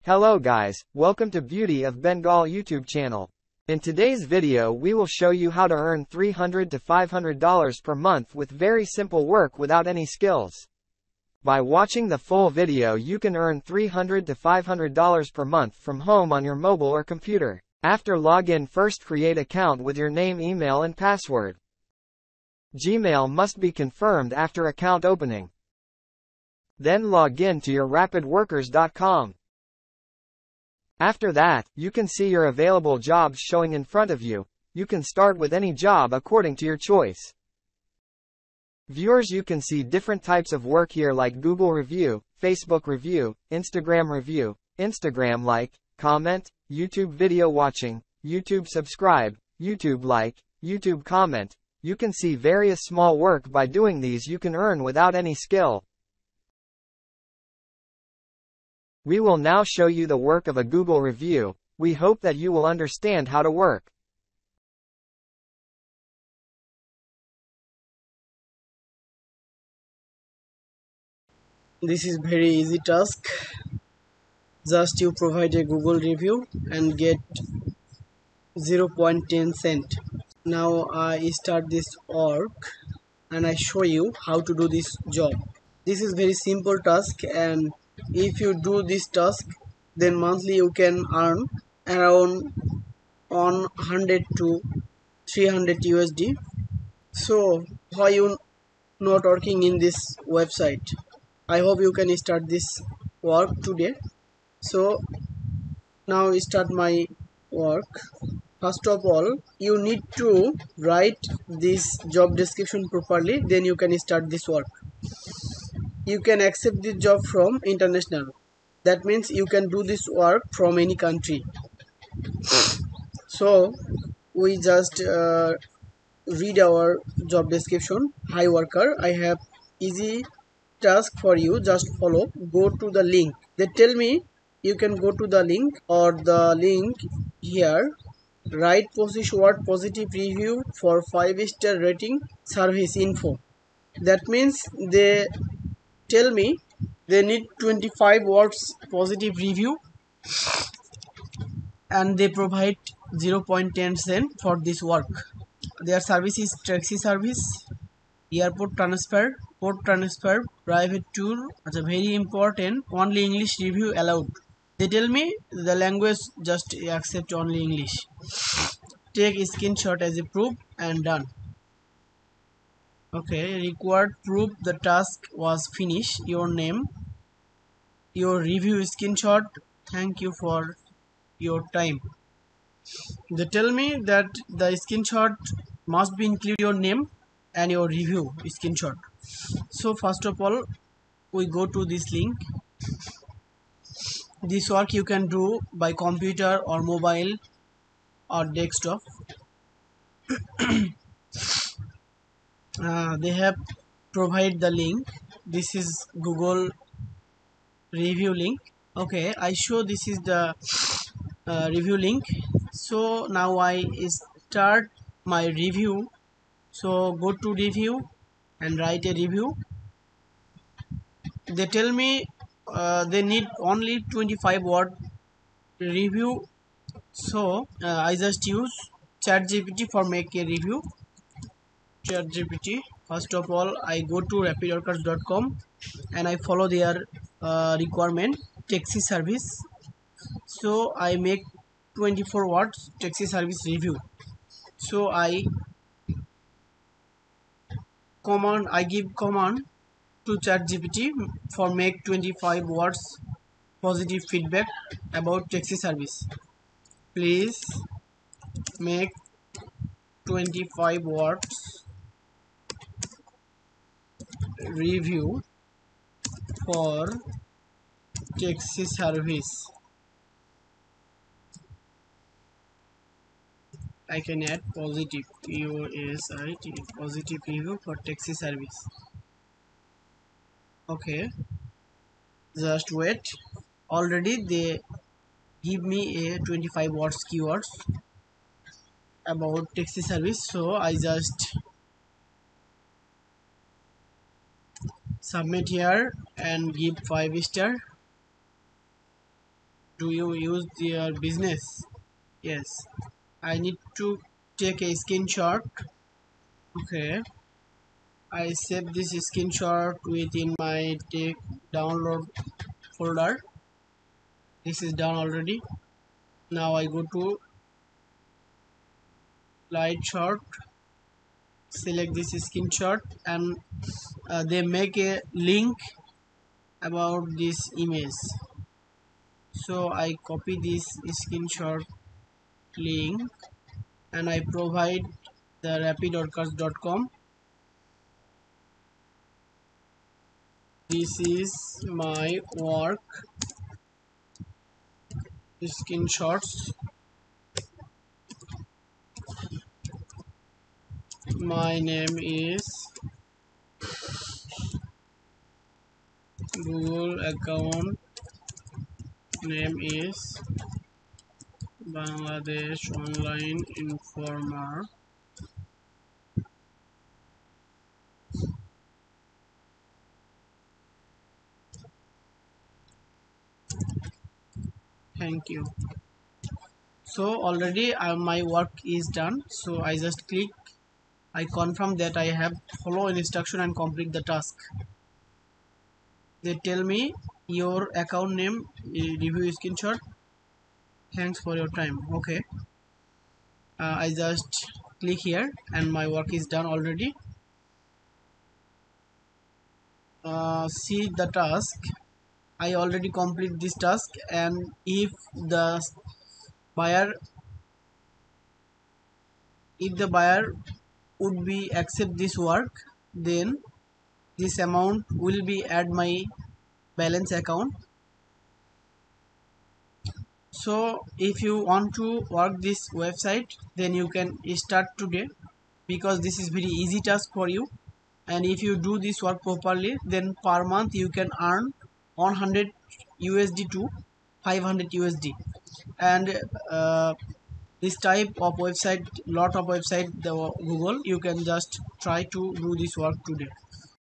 Hello guys, welcome to Beauty of Bengal YouTube channel. In today's video we will show you how to earn $300 to $500 per month with very simple work without any skills. By watching the full video you can earn $300 to $500 per month from home on your mobile or computer. After login, first create account with your name, email and password. Gmail must be confirmed after account opening. Then log in to your rapidworkers.com. After that, you can see your available jobs showing in front of you. You can start with any job according to your choice. Viewers, you can see different types of work here like Google review, Facebook review, Instagram review, Instagram like, comment, YouTube video watching, YouTube subscribe, YouTube like, YouTube comment. You can see various small work. By doing these you can earn without any skill. We will now show you the work of a Google review. We hope that you will understand how to work. This is very easy task. Just you provide a Google review and get 0.10 cent. Now I start this work and I show you how to do this job. This is very simple task, and if you do this task then monthly you can earn around 100 to 300 USD. So why you not working in this website? I hope you can start this work today. So now start my work. First of all, you need to write this job description properly, then you can start this work. You can accept this job from international. That means you can do this work from any country. So we just read our job description. Hi worker, I have easy task for you, just follow. Go to the link. They tell me you can go to the link or the link here. Write word positive review for 5-star rating service info. That means they tell me they need 25 words positive review and they provide 0.10 cent for this work. Their service is taxi service, airport transfer, port transfer, private tour. That's a very important. Only English review allowed. They tell me the language just accept only English. Take a screenshot as a proof and done. Okay, required proof the task was finished. Your name, your review screenshot. Thank you for your time. They tell me that the screenshot must be include your name and your review screenshot. So first of all we go to this link. This work you can do by computer or mobile or desktop. They have provide the link. This is Google review link. Okay, I show this is the review link. So now I start my review. So go to review and write a review. They tell me they need only 25 word review. So I just use ChatGPT for make a review. ChatGPT. First of all I go to rapidworkers.com and I follow their requirement, taxi service. So I make 24 words taxi service review. So I give command to ChatGPT for make 25 words positive feedback about taxi service. Please make 25 words review for taxi service. I can add positive positive review for taxi service. Okay, just wait. Already they give me a 25 words keywords about taxi service, so I just submit here and give 5 star. do you use your business? Yes, I need to take a screenshot. Okay, I save this screenshot within my take download folder. This is done already. Now I go to slideshot, select this screenshot, and they make a link about this image. So I copy this screenshot link and I provide the rapidorcas.com. This is my work screenshots. My name is Google account, name is Bangladesh Online Informer. Thank you. So already my work is done, so I just click, I confirm that I have follow instruction and complete the task. They tell me your account name, review screenshot, thanks for your time. Okay, I just click here and my work is done already. See the task, I already complete this task, and if the buyer would be accept this work, then this amount will be add my balance account. So if you want to work this website, then you can start today, because this is very easy task for you. And if you do this work properly, then per month you can earn 100 USD to 500 USD. And this type of website, lot of website, the Google, you can just try to do this work today.